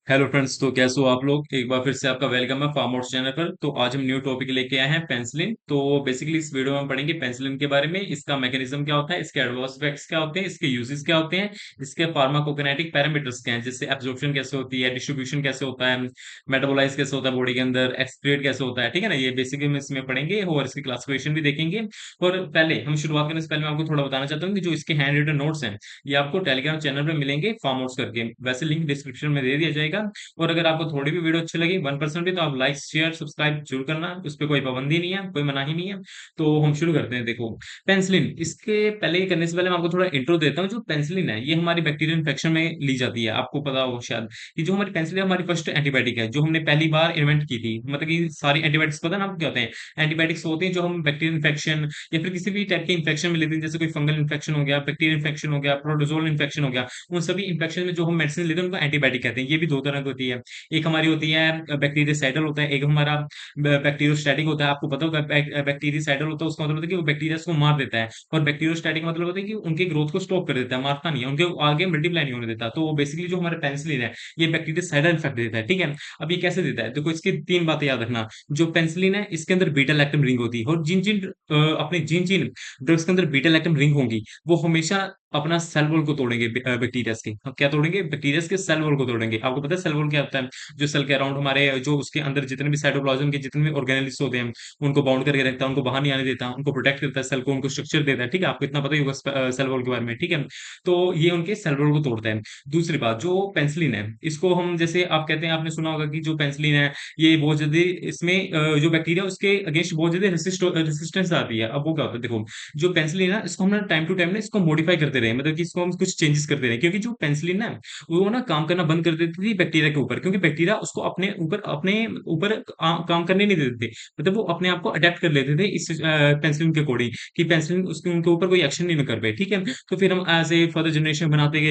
Hello friends, तो कैसे हो आप लोग। एक बार फिर से आपका वेलकम है फार्म हाउस चैनल पर। तो आज हम न्यू टॉपिक लेके आए हैं पेंसिलिन। तो बेसिकली इस वीडियो में हम पढ़ेंगे पेंसिलिन के बारे में, इसका मैकेनिज्म क्या होता है, इसके एडवर्स इफेक्ट्स क्या होते हैं, इसके यूजेस क्या होते हैं, इसके फार्माकोकिनेटिक पैरामीटर्स क्या हैं, जैसे एब्जॉर्प्शन कैसे होती है, डिस्ट्रीब्यूशन कैसे होता है, मेटाबोलाइज कैसे होता है बॉडी के अंदर, एक्सक्रीट कैसे होता है। ठीक है ना, ये बेसिकली हम इसमें पढ़ेंगे और इसकी क्लासिफिकेशन भी देखेंगे। और पहले हम शुरुआत करने से पहले मैं आपको थोड़ा बताना चाहता हूँ कि जो इसके हैंड रिटन नोट्स हैं ये आपको टेलीग्राम चैनल पर मिलेंगे फार्म हाउस करके। वैसे लिंक डिस्क्रिप्शन में दे दिया जाएगा। और अगर आपको थोड़ी भी वीडियो अच्छी लगी 1% भी, तो आप लाइक शेयर सब्सक्राइब जरूर करना, उस पर कोई पाबंदी नहीं है, कोई मनाही नहीं है। तो हम शुरू करते हैं। देखो, पेंसिलिन, इसके पहले ही करने से पहले मैं आपको थोड़ा इंट्रो देता हूँ। जो पेंसिलिन है ये हमारी बैक्टीरियल इन्फेक्शन में ली जाती है। आपको पता हो शायद कि जो हमारी पेंसिलिन हमारी फर्स्ट एंटीबायोटिक है, जो हमने पहली बार इन्वेंट की थी। मतलब कि सारी एंटीबायोटिक्स पता है ना आपको क्या होते हैं। एंटीबायोटिक्स होते हैं जो हम बैक्टीरियल इन्फेक्शन या फिर किसी भी टाइप के इन्फेक्शन में लेते हैं, जैसे कोई फंगल इन्फेक्शन हो गया, बैक्टीरियल इन्फेक्शन हो गया, प्रोटोजोल इन्फेक्शन हो गया। उन सभी इन्फेक्शन में जो हम मेडिसिन लेते हैं उनको एंटीबायोटिक कहते हैं। ये भी दो तरह की होती है। एक हमारी होती है बैक्टीरियासाइडल होता है, एक हमारा बैक्टीरियोस्टैटिक होता है। आपको पता होगा बैक्टीरियासाइडल होता है, उसका मतलब होता है कि वो बैक्टीरिया को मार देता है। और बैक्टीरियोस्टैटिक मतलब होता है कि उनकी ग्रोथ को स्टॉप कर देता है, मारता नहीं है, उनके आगे मल्टीप्लाई नहीं होने देता। तो बेसिकली जो हमारा पेनिसिलिन है ये बैक्टीरियासाइडल इफेक्ट देता है। ठीक है, अब ये कैसे देता है, देखो इसकी तीन बातें याद रखना। जो पेनिसिलिन है इसके अंदर बीटा लैक्टम रिंग होती है, और जिन जिन अपने जिन जिन ड्रग्स के अंदर बीटा लैक्टम रिंग होंगी वो हमेशा अपना सेल वॉल को तोड़ेंगे। बैक्टीरिया के क्या तोड़ेंगे, बैक्टीरिया के सेल वॉल को तोड़ेंगे। आपको पता है सेल वॉल क्या होता है। जो सेल के अराउंड हमारे जो उसके अंदर जितने भी साइटोप्लाज्म के जितने भी ऑर्गेनेल्स होते हैं उनको बाउंड करके रखता है, उनको बाहर नहीं आने देता, उनको प्रोटेक्ट करता है, सेल को उनको स्ट्रक्चर देता है। ठीक है, आपको इतना पता ही होगा सेल वॉल के बारे में। ठीक है, तो ये उनके सेल वॉल को तोड़ता है। दूसरी बात, जो पेंसिलिन है इसको हम जैसे आप कहते हैं, आपने सुना होगा कि जो पेंसिलिन है ये बहुत जल्दी इसमें जो बैक्टीरिया उसके अगेंस्ट बहुत जल्दी रेसिस्टेंस आती है। अब वो क्या होता है, देखो जो पेंसिलिन है इसको हम टाइम टू टाइम ना इसको मॉडिफाई करते रहे, मतलब कि इसको हम कुछ चेंजेस करते रहे, क्योंकि जो पेंसिलिन है वो ना काम करना बंद कर देती थी बैक्टीरिया के ऊपर, क्योंकि बैक्टीरिया उसको अपने ऊपर काम करने नहीं देते थे। मतलब वो अपने आप को अडेप्ट कर लेते थे इस पेंसिलिन के अकॉर्डिंग, कि पेंसिलिन उसके उनके ऊपर कोई एक्शन नहीं कर पाए। ठीक है, तो फिर हम एज ए फर्दर जनरेशन बनाते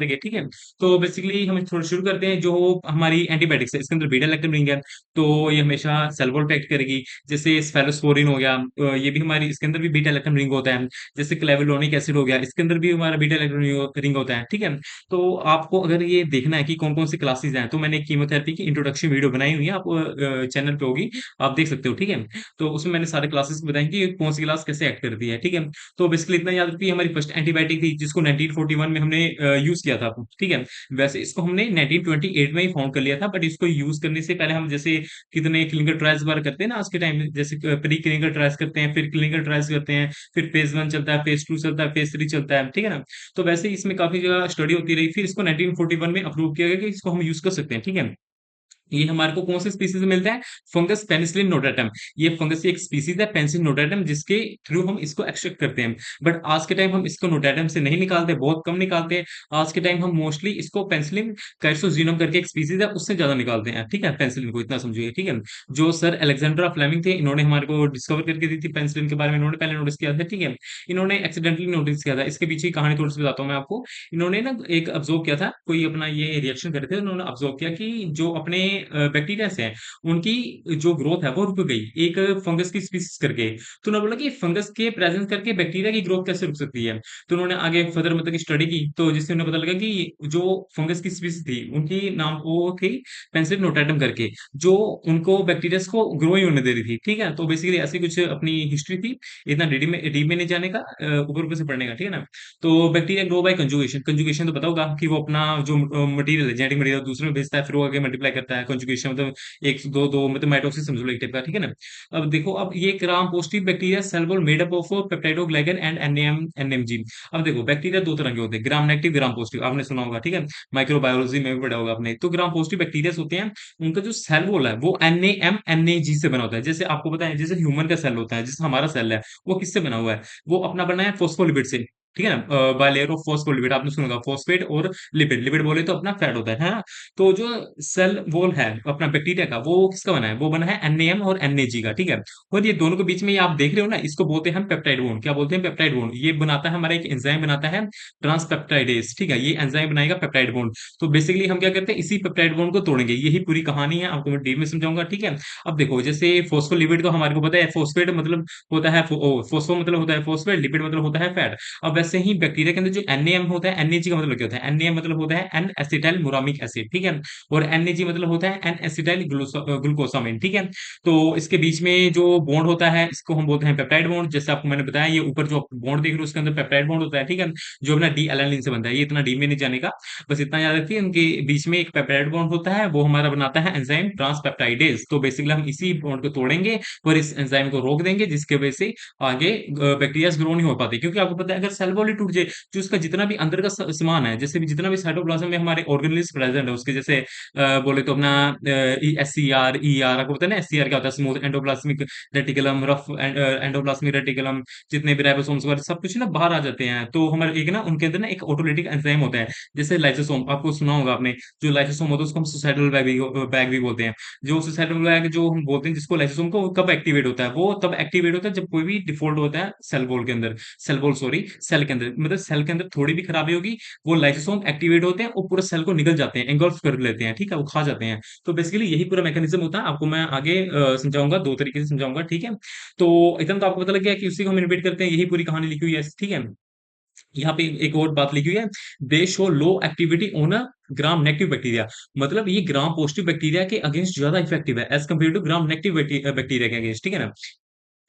गए। ठीक है, तो बेसिकली हम थोड़ा शुरू करते हैं। जो हमारी एंटीबायोटिक्स है इसके अंदर बीटा लैक्टम रिंग है, तो ये हमेशा सेल वॉल पे एक्ट करेगी। जैसे स्फेलोस्पोरिन हो गया, ये भी हमारी इसके अंदर भी बीटा लैक्टम रिंग होता है। जैसे क्लेविलोनिक एसिड हो गया, इसके अंदर भी हमारा बीटा लैक्टम रिंग होता है। ठीक है, तो आपको अगर ये देखना है कि कौन कौन सी क्लासेस हैं, तो मैंने कीमोथेरेपी की इंट्रोडक्शन वीडियो बनाई हुई है, आप चैनल पे होगी, आप देख सकते हो। ठीक है, तो उसमें मैंने सारे क्लासेस बताई कि कौन सी क्लास कैसे एक्ट करती है। ठीक है, तो बेसिकली इतना याद रखिए, हमारी फर्स्ट एंटीबायोटिक थी जिसको 1941 में हमने यूज किया था। ठीक है, वैसे इसको हमने 1928 में ही फाउंड कर लिया था, बट इसको यूज करने से पहले हम जैसे कितने क्लिनिकल ट्रायल्स वगैरह करते हैं ना आज के टाइम में, जैसे प्री क्लिनिकल ट्रायल्स करते हैं, फिर क्लिनिकल ट्रायल्स करते हैं, फिर फेज 1 चलता है, फेज 2 चलता है, फेज 3 चलता है। ठीक है ना, तो वैसे ही इसमें काफी जगह स्टडी होती रही, फिर इसको 1941 में अप्रूव किया गया कि इसको हम यूज कर सकते हैं। ठीक है, ये हमारे को कौन से स्पीसीज में मिलता है, फंगस पेनिसिलिन नोटाटम। ये फंगस की एक स्पीसीज है पेनिसिलिन नोटाटम, जिसके थ्रू हम इसको एक्सट्रैक्ट करते हैं। बट आज के टाइम हम इसको नोटाटम से नहीं निकालते, बहुत कम निकालते हैं। आज के टाइम हम मोस्टली इसको पेनिसिलिन कैर्सोजीनम करके एक स्पीसीज है उससे ज्यादा निकालते हैं। ठीक है, पेनिसिलिन को इतना समझिए। ठीक है, जो सर अलेक्जेंड्रा फ्लेमिंग थे इन्होंने हमारे को डिस्कवर करके दी थी पेनिसिलिन के बारे में, इन्होंने पहले नोटिस किया था। ठीक है, इन्होंने एक्सीडेंटली नोटिस किया था, इसके पीछे की कहानी थोड़ी सी बताता हूँ मैं आपको। इन्होंने ना एक ऑब्जर्व किया था, कोई अपना ये रिएक्शन करे थे, उन्होंने ऑब्जर्व किया कि जो अपने बैक्टीरिया से हैं उनकी जो ग्रोथ है वो रुक गई एक फंगस की स्पीसीज करके। तो उन्होंने बोला कि फंगस के प्रेजेंस करके बैक्टीरिया की ग्रोथ कैसे रुक सकती है। तो उन्होंने आगे फर्दर मतलब की स्टडी की, तो जिससे उन्हें पता लगा कि जो फंगस की स्पीसीज थी उनकी नाम वो थी पेंसिलिन नोटाटम करके, जो उनको बैक्टीरिया को ग्रो ही होने दे रही थी। ठीक है, तो बेसिकली ऐसी कुछ अपनी हिस्ट्री थी। इतना डीप में नहीं जाने का, ऊपर ऊपर से पढ़ने का। ठीक है ना, तो bacteria grow by conjugation. Conjugation तो पता होगा कि वो अपना जो मटेरियल है, जेनेटिक मटेरियल दूसरे में भेजता है, फिर वो आगे मल्टीप्लाई करता है। कंजुगेशन मतलब एक दो दो मतलब माइटोसिस समझ लो एक टाइप का। ठीक है ना, अब देखो, अब ये gram positive bacteria cell wall made up of peptidoglycan and NMG. अब देखो बैक्टीरिया दो तरह के होते हैं, ग्राम नेगेटिव, ग्राम पॉजिटिव, आपने सुना होगा। ठीक है, माइक्रोबायोलॉजी में भी पढ़ा होगा आपने। तो ग्राम पॉजिटिव बैक्टीरिया होते हैं, उनका जो सेल वॉल है वो NAM NAG से बना होता है। जैसे आपको पता है, जैसे ह्यूमन का सेल होता है, जैसे हमारा सेल है वो किससे बना हुआ है, वो अपना बना है फोस्फोलिपिड से। ठीक है ना, बाय लेयर ऑफ फॉस्फोलिपिड, आपने सुना होगा फॉस्फेट और लिपिड। लिपिड बोले तो अपना फैट होता है ना। तो जो सेल वॉल है अपना बैक्टीरिया का, वो किसका बना है, वो बना है NAM और NAG का। ठीक है, और ये दोनों के बीच में ये आप देख रहे हो ना, इसको बोलते हैं हम पेप्टाइड बॉन्ड। क्या बोलते हैं, पेप्टाइड बॉन्ड। ये बनाता है हमारा एक एंजाइम बनाता है ट्रांसपेप्टाइडेज। ठीक है, ये एंजाइम बनाएगा पेप्टाइड बॉन्ड। तो बेसिकली हम क्या करते हैं, इसी पेप्टाइड बॉन्ड को तोड़ेंगे। यही पूरी कहानी है, आपको मैं डीप में समझाऊंगा। ठीक है, अब देखो जैसे फोस्फोलिपिड तो हमारे को पता है, फोस्फेट मतलब होता है फोस्फो मतलब होता है फोस्फेट, लिपिड मतलब होता है फैट। अब वैसे ही बैक्टीरिया के अंदर जो NaM होता है, NAG का मतलब क्या होता है? NaM मतलब होता है एन एसिटाइल मुरामिक एसिड, ठीक है? और NAG मतलब होता है एन एसिटाइल ग्लूकोसामिन, ठीक है? तो इसके बीच में जो बॉन्ड होता है इसको हम बोलते हैं पेप्टाइड बॉन्ड। जैसे आपको मैंने बताया, ये ऊपर जो बॉन्ड देख रहे हो उसके अंदर पेप्टाइड बॉन्ड होता है, ठीक है? जो अपना डी एलानिन से बनता है। ये इतना डी में नहीं जाने का, बस इतना याद रखिए उनके बीच में एक पेप्टाइड बॉन्ड होता है, वो हमारा बनाता है एंजाइम ट्रांसपेप्टाइडेज। तो बेसिकली हम इसी बॉन्ड को तोड़ेंगे और इस एंजाइम को रोक देंगे, जिसकी वजह से आगे बैक्टीरिया ग्रो नहीं हो पाते। क्योंकि आपको पता है अगर सेल वॉल ही टूट जाए, जो उसका जितना भी अंदर का सामान है, जैसे भी जितना भी साइटोप्लाज्म में हमारे ऑर्गेनेल्स प्रेजेंट है उसके, जैसे बोले तो अपना SCR ER, आपको पता है ना SCR क्या होता है? Smooth endoplasmic reticulum, rough endoplasmic reticulum, जितने भी राइबोसोम्स वगैरह सब कुछ ना बाहर आ जाते हैं। तो हमारे एक ना उनके अंदर ना एक ऑटोलिटिक एंजाइम होता है, जैसे लाइसोसोम, आपको सुना होगा आपने। जो लाइसोसोम होता है उसको हम सुसाइडल बैग भी बोलते हैं। जो सुसाइडल बैग जो हम बोलते हैं, जिसको लाइसोसोम को कब एक्टिवेट होता है? वो तब एक्टिवेट होता है जब कोई भी डिफॉल्ट होता है सेल वॉल के अंदर, सेल वॉल सॉरी सेल के अंदर, मतलब सेल के अंदर थोड़ी भी खराबी होगी, वो लाइसोसोम एक्टिवेट होते हैं और पूरे सेल को निगल जाते हैं, एंगल्फ कर लेते हैं, ठीक है? वो खा जाते हैं। तो बेसिकली यही पूरा मैकेनिज्म होता है। आपको मैं आगे समझाऊंगा, दो तरीके से समझाऊंगा, ठीक है? तो इतना तो आपको पता लग गया कि उसी को हम इन्वेट करते हैं, यही पूरी कहानी लिखी हुई है, ठीक है? यहाँ पे एक और बात लिखी हुई है, they show low activity on a gram negative bacteria. मतलब ये ग्राम पॉजिटिव बैक्टीरिया के अगेंस्ट ज्यादा इफेक्टिव है as compare to gram negative bacteria के अगेंस्ट, ठीक है ना?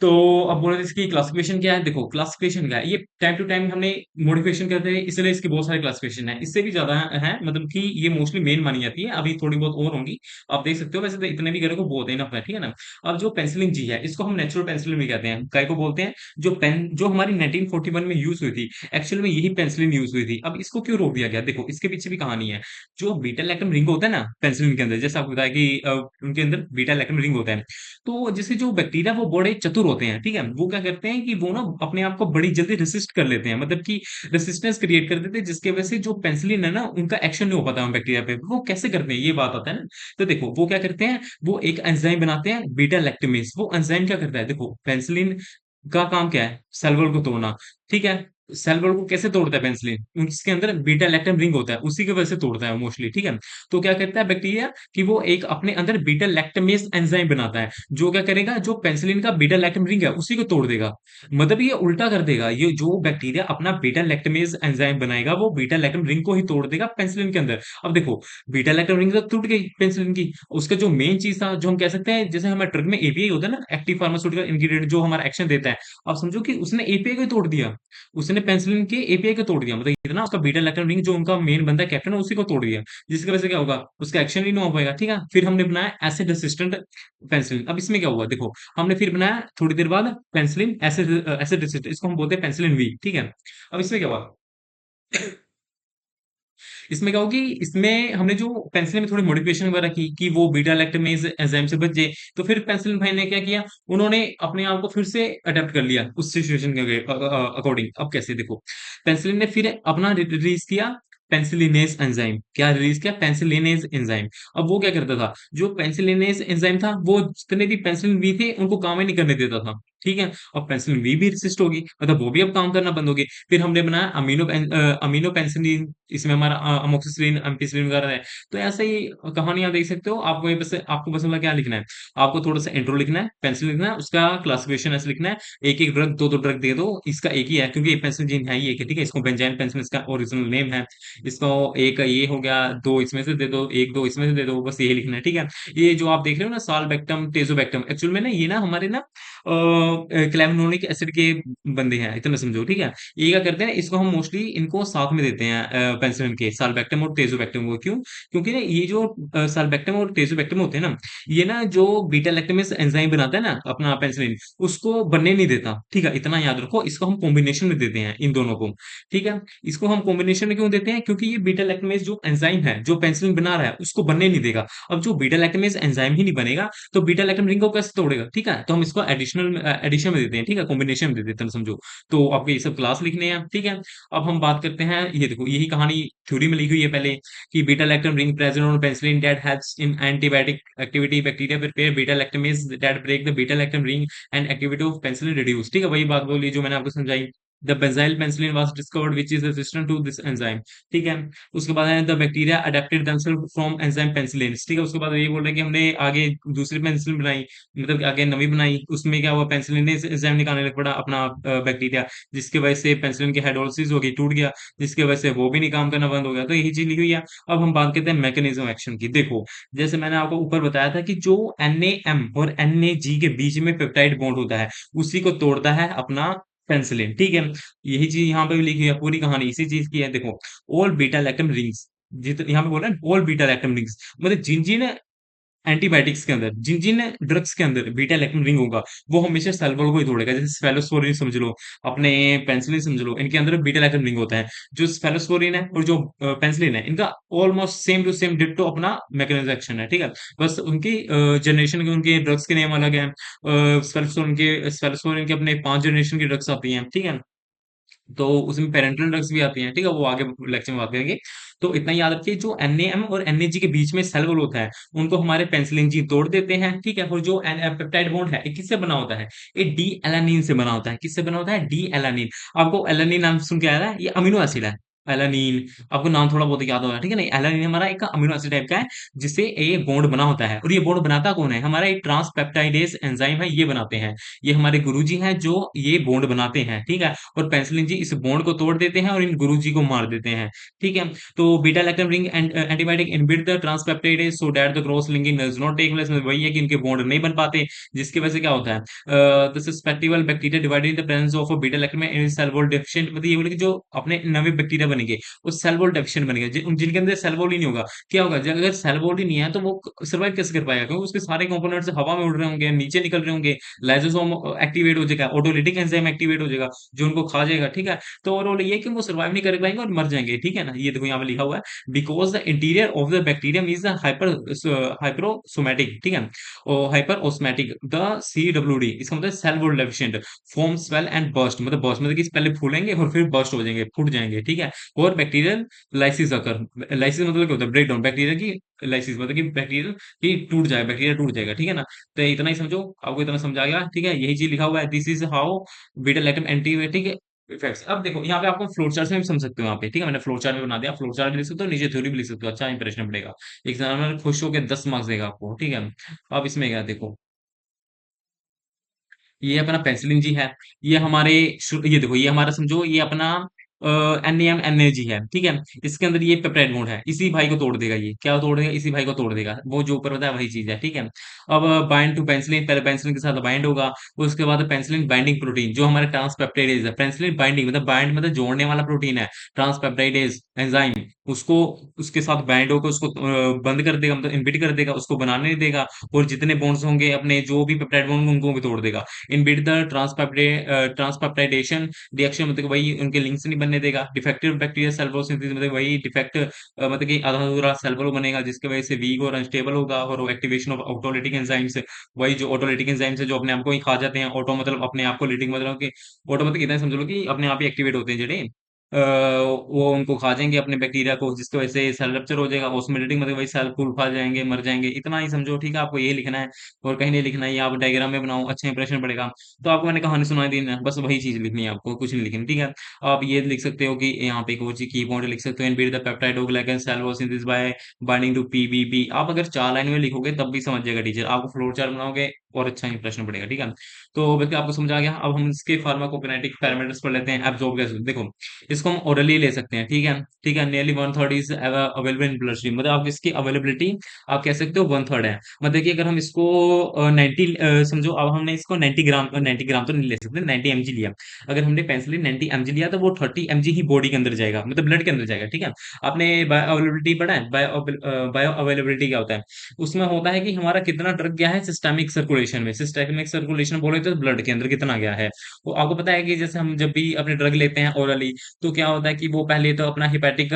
तो अब बोले तो इसकी क्लासिफिकेशन क्या है? देखो क्लासिफिकेशन क्या है, ये टाइम टू टाइम हमने मॉडिफिकेशन करते हैं, इसलिए इसकी बहुत सारी क्लासिफिकेशन है, इससे भी ज्यादा है, मतलब कि ये मोस्टली मेन मानी जाती है, अभी थोड़ी बहुत और होंगी, आप देख सकते हो। वैसे तो इतने भी करे को बहुत इनफ है, ठीक है ना? अब जो पेंसिलिन जी है, इसको हम नेचुरल पेंसिलिन भी कहते हैं, काय को बोलते हैं? जो पेन जो हमारी 1941 में यूज हुई थी, एक्चुअल में यही पेंसिलिन यूज हुई थी। अब इसको क्यों रोक दिया गया? देखो इसके पीछे भी कहानी है। जो बीटा लैक्टम रिंग होता है ना पेंसिलिन के अंदर, जैसे आपको बताया कि उनके अंदर बीटा लैक्टम रिंग होता है। तो जैसे जो बैक्टीरिया वो बड़े चतुर होते हैं, ठीक है? वो क्या करते हैं कि वो ना अपने आप को बड़ी जल्दी रेसिस्ट कर लेते हैं, मतलब कि रेसिस्टेंस क्रिएट कर देते हैं, जिसकी वजह से जो पेंसिलिन है ना उनका एक्शन नहीं हो पाता बैक्टीरिया पे। वो कैसे करते हैं ये बात आता है ना। तो देखो वो क्या करते हैं, वो एक एंजाइम बनाते हैं बीटा लैक्टमेज। वो एंजाइम क्या करता है? देखो पेंसिलिन का काम क्या है? सेल वॉल को तोड़ना, ठीक है? सेल वॉल को कैसे तोड़ता है पेंसिलिन? उसके अंदर बीटा लैक्टम रिंग होता है, उसी की वजह से तोड़ता है मोस्टली, ठीक है? तो क्या करता है बैक्टीरिया कि वो एक अपने अंदर बीटा लैक्टमेज एंजाइम बनाता है, जो क्या करेगा, जो पेंसिलिन का बीटा लैक्टम रिंग है उसी को तोड़ देगा। मतलब ये उल्टा कर देगा, ये जो बैक्टीरिया अपना बीटा लैक्टमेज एंजाइम बनाएगा वो बीटा लैक्टम रिंग को ही तोड़ देगा पेंसिलिन के अंदर। अब देखो बीटा लैक्टम रिंग तो टूट गई पेंसिलिन की, उसका जो मेन चीज था, जो हम कह सकते हैं जैसे हमारे ड्रग में API होता है ना, एक्टिव फार्मास्यूटिकल इंग्रेडिएंट, जो हमारा एक्शन देता है। अब समझो कि उसने API को ही तोड़ दिया, उसने पेंसिलिन के API को तोड़ दिया, मतलब इतना उसका बीटा लैक्टम रिंग जो उनका मेन बंदा कैप्टन है उसी को तोड़ दिया, जिसकी वजह से क्या होगा, उसका एक्शन ही नहीं हो पाएगा, ठीक है? फिर हमने बनाया एसिड रेसिस्टेंट पेंसिलिन। अब इसमें क्या हुआ देखो, हमने फिर बनाया थोड़ी देर बाद पेंसिलिन एसिड एसिड रेसिस्टेंट, इसको हम बोलते हैं पेंसिलिन V, ठीक है? अब इसमें क्या हुआ, इसमें क्या होगी, इसमें हमने जो पेंसिलिन में थोड़ी मॉडिफिकेशन वगैरह की कि वो बीटा लैक्टमेज एंजाइम से बच जाए। तो फिर पेंसिलिन भाई ने क्या किया, उन्होंने अपने आप को फिर से अडेप्ट कर लिया उस सिचुएशन के अकॉर्डिंग। अब कैसे देखो, पेंसिलिन ने फिर अपना रिलीज किया पेंसिलिनेज एंजाइम। क्या रिलीज किया? पेंसिलिनेज एंजाइम। अब वो क्या करता था, जो पेंसिलिनेज एंजाइम था वो जितने भी पेंसिलिन वी थे उनको काम ही नहीं करने देता था, ठीक है? अब पेंसिलिन वी भी रेसिस्ट होगी, मतलब वो भी अब काम करना बंद होगी। फिर हमने बनाया अमीनो पेंसिलिन, इसमें हमारा अमोक्सिसिलिन एम्पिसिलिन वगैरह है। तो ऐसे ही कहानी आप देख सकते हो। आपको ये बस आपको बस मतलब क्या लिखना है, आपको थोड़ा सा इंट्रो लिखना है, पेंसिल लिखना है, उसका क्लासिफिकेशन ऐसे लिखना है, एक एक ड्रग दो दो ड्रग दे दो, इसका एक ही है क्योंकि ये पेंसिल जीन है ही एक है, ठीक है? इसको बेंजाइन पेंसिल इसका ओरिजिनल नेम है। इसको एक ये हो गया, दो इसमें से दे दो, एक दो इसमें से दे दो, बस ये लिखना है, ठीक है? ये जो आप देख रहे हो ना सालबेक्टम टेजोबेक्टम, एक्चुअल में ना ये ना हमारे ना क्लेविनोलिक एसिड के बंदे हैं, इतना समझो, ठीक है? ये क्या करते हैं, इसको हम मोस्टली इनको साथ में देते हैं पेंसिलिन के, सालबैक्टम और टेजोबैक्टम को। क्यों? क्योंकि ना ये जो सालबैक्टम और टेजोबैक्टम होते हैं ना, ये ना जो बीटा लैक्टमेज एंजाइम बनाता है ना अपना पेंसिलिन, उसको बनने नहीं देता, ठीक है? इतना याद रखो, इसको हम कॉम्बिनेशन में देते हैं इन दोनों को, ठीक है? इसको हम कॉम्बिनेशन में क्यों देते हैं? क्योंकि ये बीटा लैक्टमेज जो एंजाइम है जो पेंसिलिन बना रहा है उसको बनने नहीं देगा। अब जो बीटा लैक्टमेज एंजाइम ही नहीं बनेगा तो बीटा लैक्टम रिंग को कैसे तोड़ेगा, ठीक है? तो हम इसको एडिशनल एडिशन में देते हैं, ठीक है? कॉम्बिनेशन में दे देते हैं, समझो। तो आपको ये सब क्लास लिखने हैं, ठीक है? अब हम बात करते हैं, ये देखो यही कहानी थ्योरी में लिखी हुई है पहले, कि beta lactam ring present on penicillin that has in antibiotic activity bacteria prepare beta lactamase that break the beta lactam ring and activity of penicillin reduce, ठीक है? वही बात बोली जो मैंने आपको समझाई। The benzyl penicillin was discovered which is resistant to this enzyme. ठीक है, उसके बाद है the bacteria adapted themselves from enzyme penicillin. ठीक है, उसके बाद ये बोल रहा है कि हमने आगे दूसरी पेनिसिलिन बनाई, मतलब कि आगे नवी बनाई, उसमें क्या हुआ, पेनिसिलिन ने एंजाइम निकालने लग पड़ा अपना बैक्टीरिया, जिसकी वजह से पेनिसिलिन की हाइड्रोलिसिस हो गई, टूट गया, जिसकी वजह से वो भी नहीं काम करना बंद हो गया। तो यही चीज लिखी हुई है। अब हम बात करते हैं मैकेनिज्म एक्शन की। देखो, जैसे मैंने आपको ऊपर बताया था कि जो NaM और NaG के बीच में पेप्टाइड बॉन्ड होता है, उसी को तोड़ता है अपना पेनिसिलिन। ठीक है, यही चीज यहाँ पे भी लिखी है, पूरी कहानी इसी चीज की है। देखो, ऑल बीटा लैक्टम रिंग्स, जित यहाँ पे बोल रहे हैं ऑल बीटा लैक्टम रिंग्स, मतलब जिन जिन एंटीबायोटिक्स के अंदर, जिन जिन ड्रग्स के अंदर बीटा लैक्टम रिंग होगा, वो हमेशा सल्फर को ही तोड़ेगा। जैसे स्फेलोस्पोरिन समझ लो, अपने पेनिसिलिन समझ लो, इनके अंदर बीटा लैक्टम रिंग होता है। जो स्फेलोस्पोरिन है और जो पेनिसिलिन है, इनका almost same to same ditto अपना मैकेनिज्म एक्शन है। ठीक है, बस उनकी जनरेशन के, उनके ड्रग्स के नेम अलग है। स्फेलोस्पोरिन के अपने 5 जनरेशन की ड्रग्स आती हैं। ठीक है, तो उसमें पेरेंटल ड्रग्स भी आती हैं। ठीक है, वो आगे लेक्चर में बात करेंगे। तो इतना याद रखिए, जो NaM और NaG के बीच में सेल वॉल होता है, उनको हमारे पेनिसिलिन जी तोड़ देते हैं। ठीक है, और जो पेप्टाइड बॉन्ड है, ये किससे बना होता है? ये डी एलानिन से बना होता है। किससे बना होता है? D alanine. आपको एलानिन नाम सुन के आया था? ये अमीनो एसिड है। एलानिन, आपको नाम थोड़ा बहुत याद होगा। ठीक है, नहीं, एलानिन हमारा एक अमीनो एसिड टाइप का है, जिससे ये बॉन्ड बना होता है। और ये बॉन्ड बनाता कौन है? हमारा एक ट्रांसपेप्टाइडेज एंजाइम है, ये बनाते हैं। ये हमारे गुरुजी हैं जो ये बॉन्ड बनाते हैं। ठीक है, और पेनिसिलिन जी इस बॉन्ड को तोड़ देते हैं और इन गुरुजी को मार देते हैं। ठीक है, तो beta lactam ring antibiotic inhibit the transpeptidase so that the cross linking does not take place. वही है कि इनके बॉन्ड नहीं बन पाते, जिसकी वजह से क्या होता है, the susceptible bacteria divided in the presence of beta lactam in cell wall deficient. मतलब ये बोले कि जो अपने नए बैक्टीरिया बनेंगे, वो सेल वॉल डेफिशिएंट बनेंगे, जिनके अंदर सेल वॉल ही नहीं होगा। क्या होगा, अगर सेल वॉल ही नहीं है, तो वो सर्वाइव कैसे कर पाएगा? क्योंकि उसके सारे कंपोनेंट्स हवा में उड़ रहे होंगे, नीचे निकल रहे होंगे, लाइसोसोम एक्टिवेट हो जाएगा, ऑटोलिटिक एंजाइम एक्टिवेट हो जाएगा, जो उनको खा जाएगा। ठीक है, तो ओवरऑल ये है कि वो सर्वाइव नहीं कर पाएंगे और मर जाएंगे। ठीक है ना, ये देखो यहाँ पे लिखा हुआ है, because the interior of the bacterium is hyper hyperosmotic. ठीक है, और हाइपर ओस्मैटिक, द CWD, इसका मतलब cell wall deficient, form swell and burst, मतलब बर्स्ट मतलब कि पहले फूलेंगे और फिर बर्स्ट हो जाएंगे, फूट जाएंगे। ठीक है, और बैक्टीरियल लाइसिस अकर, लाइसिस मतलब क्या होता है? ब्रेकडाउन, बैक्टीरिया की लाइसिस मतलब कि बैक्टीरियल की टूट जाए, बैक्टीरिया टूट जाएगा। ठीक है ना, तो इतना ही समझो, आपको इतना समझ आ गया। ठीक है, यही चीज लिखा हुआ है, this is how beta lactam antibiotic effects. अब देखो, यहाँ पे आपको फ्लो चार्ट में भी समझ सकते हो। यहाँ पे ठीक है, मैंने फ्लो चार्ट भी बना दिया, फ्लो चार्ट भी लिख सकते हो, नीचे थ्योरी भी लिख सकते हो, अच्छा इंप्रेशन पड़ेगा, एग्जामिनर खुश होकर 10 मार्क्स देगा आपको। ठीक है, अब इसमें क्या देखो, ये अपना पेंसिलिन जी है, ये हमारे ये देखो, ये हमारा समझो, ये अपना NaM NaG है। ठीक है, इसके अंदर ये पेप्टाइड बॉन्ड है, इसी भाई को तोड़ देगा। ये क्या तोड़ देगा? इसी भाई को तोड़ देगा, वो जो ऊपर बताया वही चीज है। ठीक है, अब बाइंड टू पेंसिलिन, पहले पेंसिलिन के साथ बाइंड होगा, उसके बाद पेंसिलिन बाइंडिंग प्रोटीन, जो हमारे ट्रांसपेप्टाइडेज है। पेंसिलिन बाइंडिंग मतलब बाइंड मतलब जोड़ने वाला प्रोटीन है, ट्रांसपेप्टाइडेज एंजाइम, उसको उसके साथ बाइंड होकर उसको बंद कर देगा, मतलब इनहिबिट कर देगा, उसको बनाने नहीं देगा। और जितने बॉन्ड्स होंगे अपने, जो भी पेप्टाइड बॉन्ड, उनको भी तोड़ देगा। इनबिट द ट्रांसपेप्टाइडेशन रिएक्शन, मतलब वही उनके लिंक्स नहीं बनने देगा। डिफेक्टिव बैक्टीरिया सेल सिंथेसिस, मतलब वही डिफेक्ट, मतलब कि आधा अधूरा सेल बनेगा, जिसकी वजह से वीक और अनस्टेबल होगा। और एक्टिवेशन ऑफ ऑटोलिटिक एंजाइम्स, वही जो ऑटोलिटिक एंजाइम्स है, जो अपने आप को ही खा जाते हैं। ऑटो मतलब अपने आप को, लिटिक मतलब कि ऑटो मतलब इतना समझ लो कि अपने आप ही एक्टिवेट होते हैं जड़े, वो उनको खा जाएंगे अपने बैक्टीरिया को, जिसकी वजह से सेल रप्चर हो जाएगा। ऑस्मोलिटिक मतलब वही सेल फूल खा जाएंगे, मर जाएंगे। इतना ही समझो। ठीक है, आपको ये लिखना है और कहीं नहीं लिखना है, ये आप डायग्राम में बनाओ, अच्छा इंप्रेशन पड़ेगा। तो आपको मैंने कहानी सुनाई दी ना, बस वही चीज लिखनी है आपको, कुछ नहीं लिखनी। ठीक है, आप ये लिख सकते हो कि यहाँ पे कुछ की पॉइंट लिख सकते हो, inhibit the peptide glycan cell wall synthesis by binding to PBB। आप अगर 4 लाइन में लिखोगे तब भी समझ जाएगा टीचर, आपको फ्लोर चार्ट बनाओगे और अच्छा इंप्रेशन पड़ेगा। ठीक है, तो वैसे आपको समझ आ गया। अब हम इसके फार्माकोकाइनेटिक पैरामीटर्स पढ़ लेते हैं। एब्जॉर्ब कैसे, देखो, इसको हम ओरली ले सकते हैं। ठीक है, ठीक है, nearly 1/3 is available in blood stream, मतलब आप इसकी अवेलेबिलिटी आप कह सकते हो 1/3 है। मतलब देखिए, अगर हम इसको 90 समझो, अब हमने इसको 90 ग्राम, 90 ग्राम तो नहीं ले सकते, 90 mg लिया। अगर हमने पेंसिलिन 90 mg लिया, तो वो 30 mg ही बॉडी के अंदर जाएगा, मतलब ब्लड के अंदर जाएगा। ठीक है, आपने बायो अवेलेबिलिटी पढ़ा है? बायो अवेलेबिलिटी क्या होता है? उसमें होता है कि हमारा कितना ड्रग गया है सिस्टमिक सर्कुलेशन में। सिस्टमिक सर्कुलेशन बोले तो ब्लड के अंदर कितना गया है। तो आपको पता है कि जैसे हम जब भी अपने ड्रग लेते हैं ओरली, तो तो क्या होता है कि वो पहले तो अपना हेपेटिक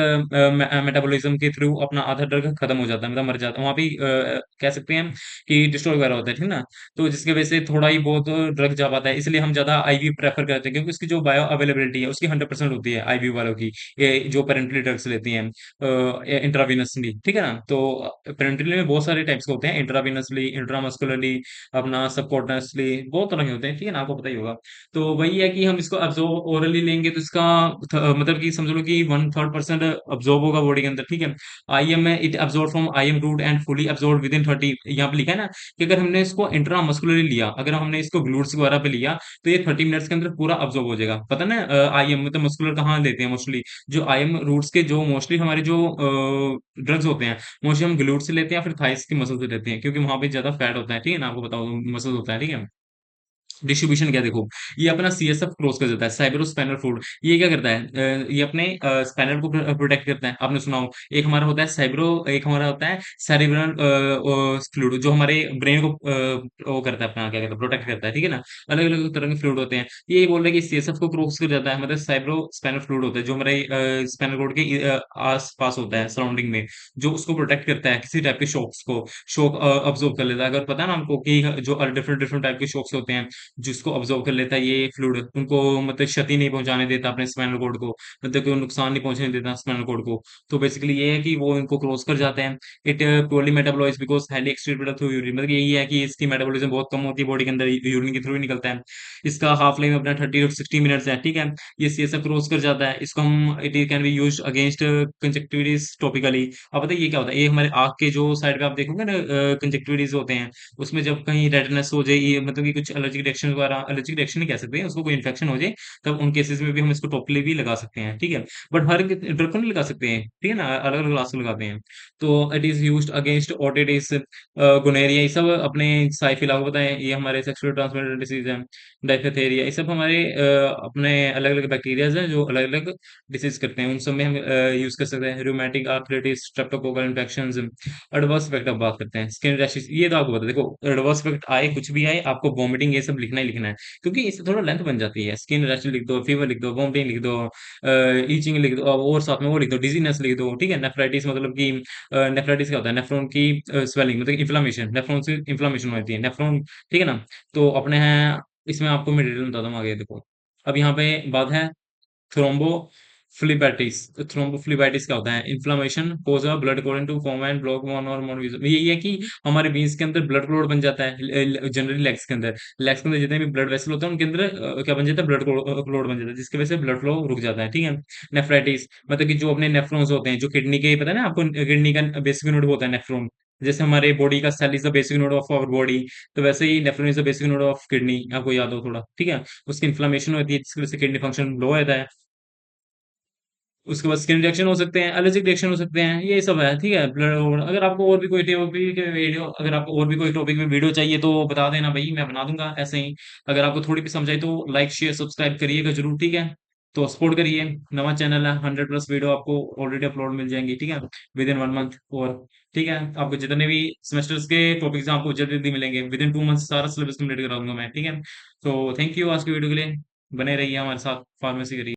मेटाबॉलिज्म के थ्रू अपना आधा ड्रग खत्म हो जाता है, मतलब मर जाता है वहाँ पे, कह सकते हैं कि डिस्ट्रॉय वगैरह होता है, ठीक ना। तो जिसकी वजह से थोड़ा ही बहुत ड्रग जा पाता है, इसलिए हम ज्यादा आईवी प्रेफर करते हैं, क्योंकि उसकी जो बायो अवेलेबिलिटी है उसकी 100% होती है आईवी वालों की, ये जो पेरेंटली ड्रग्स लेती हैं इंट्रावीनसली, ठीक है ना। तो पेरेंटली में बहुत सारे टाइप्स के होते हैं, इंट्रावीनसली, इंट्रामस्कुलरली, अपना सबकॉटनसली, बहुत तरह के होते हैं, ठीक है ना, आपको पता ही होगा। तो वही है कि हम इसको अब्जॉर्ब ओरली लेंगे तो इसका मतलब कि समझ लो कि 1/3% अब्जॉर्ब होगा बॉडी के अंदर, ठीक है। आईएम में it absorb from IM route and fully absorb within 30, यहाँ पे लिखा है ना कि अगर हमने इसको इंट्रामस्कुलरली लिया, अगर हमने इसको ग्लूट्स वगैरह पे लिया, तो ये 30 मिनट्स के अंदर पूरा अब्जॉर्ब हो जाएगा, पता ना। आईएम मतलब मस्कुलर कहाँ लेते हैं मोस्टली, जो आईएम रूट्स के जो मोस्टली हमारे जो ड्रग्स होते हैं, मोस्टली हम ग्लूट से लेते हैं, फिर थाइस की मसल से लेते हैं, क्योंकि वहां पे ज्यादा फैट होता है, ठीक है ना, आपको बताओ मसल होता है, ठीक है। डिस्ट्रीब्यूशन क्या देखो, ये अपना सीएसएफ क्रॉस कर देता है, साइबरोस्पाइनल फ्लूइड। ये क्या करता है, ये अपने स्पाइनल को प्रोटेक्ट करता है, आपने सुना हो। एक हमारा होता है साइब्रो, एक हमारा होता है सेरिब्रल फ्लूइड, जो हमारे ब्रेन को वो करता है, अपना क्या कहते हैं, प्रोटेक्ट करता है, ठीक है ना। अलग अलग तरह के फ्लूइड होते हैं। ये बोल रहे हैं कि सीएसएफ को क्रॉस कर जाता है, मतलब साइब्रो स्पाइनल फ्लूइड होता है, जो हमारे स्पाइनल कोड के आस पास होता है, सराउंडिंग में, जो उसको प्रोटेक्ट करता है किसी टाइप के शॉक्स को, शॉक अब्जॉर्ब कर लेता है। अगर पता है ना हमको कि जो डिफरेंट डिफरेंट टाइप के शॉक्स होते हैं, जिसको ऑब्जर्व कर लेता है ये फ्लूइड, उनको मतलब क्षति नहीं पहुंचाने देता अपने स्पाइनल कॉर्ड को, मतलब कोई नुकसान नहीं पहुंचने देता स्पाइनल कॉर्ड को। तो बेसिकली ये है कि वो इनको क्रॉस कर जाते हैं। It purely metabolise because highly excreted through urine, मतलब यही है कि इसकी मेटाबॉलिज्म बहुत कम होती है बॉडी के अंदर, यूरिन के थ्रू ही निकलता है। इसका हाफ लाइफ अपना 30 to 60 मिनट्स है, ठीक है। ये सीएसएफ क्रॉस कर जाता है, इसको हम it can be use against conjunctivitis topically. अब बताइए ये क्या होता है, ये हमारे आंख के जो साइड पे आप देखोगे ना कंजक्टिविटीज होते हैं, उसमें जब कहीं रेडनेस हो जाए, ये मतलब कि कुछ एलर्जिक रिएक्शन वगैरह, एलर्जिक रिएक्शन नहीं कह सकते हैं उसको, कोई इन्फेक्शन हो जाए, तब उन केसेस में भी हम इसको टोपली भी लगा सकते हैं, ठीक है। बट हर ड्रग को नहीं लगा सकते हैं, ठीक है ना, अलग अलग क्लास को लगाते हैं। तो it is used against otitis, gonorrhea, ये सब अपने साइफिल आपको पता है, ये हमारे सेक्सुअल ट्रांसमिटेड डिसीज है। डाइफेथेरिया, ये सब हमारे अपने अलग अलग बैक्टीरियाज हैं जो अलग अलग डिसीज करते हैं, उन सब में हम यूज कर सकते हैं। Rheumatic arthritis, streptococcal infections. Adverse effect अब बात करते हैं, स्किन रैशेस, ये तो आपको बता, देखो एडवर्स इफेक्ट आए कुछ भी आए, आपको वॉमिटिंग ये सब लिखना ही लिखना है, क्योंकि इससे थोड़ा लेंथ बन जाती है। स्किन रैश लिख दो, फीवर लिख दो, वॉमिटिंग लिख दो, ईचिंग लिख दो, और साथ में वो लिख दो, डिजीनेस लिख दो, ठीक है। नेफ्राइटिस, मतलब कि नेफ्राइटिस क्या होता है, नेफ्रॉन की स्वेलिंग, मतलब इन्फ्लामेशन, नेफ्रॉन से इन्फ्लामेशन होती है, नेफ्रॉन, ठीक है ना। तो अपने हैं, इसमें आपको मैं डिटेल में बताता हूँ आगे, देखो। अब यहाँ पे बात है थ्रोम्बोफ्लिबाइटिस। थ्रोम्बोफ्लिबाइटिस क्या होता है, inflammation cause of blood clot to form and block one or more वीज। यही है कि हमारे वेन्स के अंदर ब्लड क्लॉट बन जाता है, जनरली लेग्स के अंदर, लेग्स के अंदर जितने भी ब्लड वेसल होते हैं उनके अंदर क्या बन जाता है, ब्लड क्लॉट बन जाता है, जिसकी वजह से ब्लड फ्लो रुक जाता है, ठीक है। नेफ्राइटिस, मतलब कि जो अपने नेफ्रॉन्स होते हैं, जो किडनी के, पता है ना आपको, किडनी का बेसिक यूनिट होता है नेफ्रॉन। जैसे हमारे बॉडी का cell is the basic unit of our body, तो वैसे ही nephron is the basic unit of kidney, आपको याद हो थोड़ा, ठीक है। उसकी इन्फ्लेमेशन होती है, जिसकी वजह से किडनी फंक्शन लो होता है। उसके बाद स्किन रिएक्शन हो सकते हैं, एलर्जिक रिएक्शन हो सकते हैं, ये सब है, ठीक है। ब्लड, अगर आपको और भी कोई टॉपिक वीडियो, अगर आपको और भी कोई टॉपिक में वीडियो चाहिए तो बता देना भाई, मैं बना दूंगा ऐसे ही। अगर आपको थोड़ी भी समझाई तो लाइक शेयर सब्सक्राइब करिएगा जरूर, ठीक है। तो सपोर्ट करिए, नवा चैनल है, 100+ वीडियो आपको ऑलरेडी अपलोड मिल जाएंगी, ठीक है, विद इन 1 मंथ। और ठीक है, आपको जितने भी सेमेस्टर्स के टॉपिक्स हैं आपको जल्दी जल्दी मिलेंगे, विद इन 2 मंथ सारा सिलेबस कंप्लीट करा दूंगा मैं, ठीक है। तो थैंक यू आज की वीडियो के लिए, बने रहिए हमारे साथ, फार्मेसी करिए।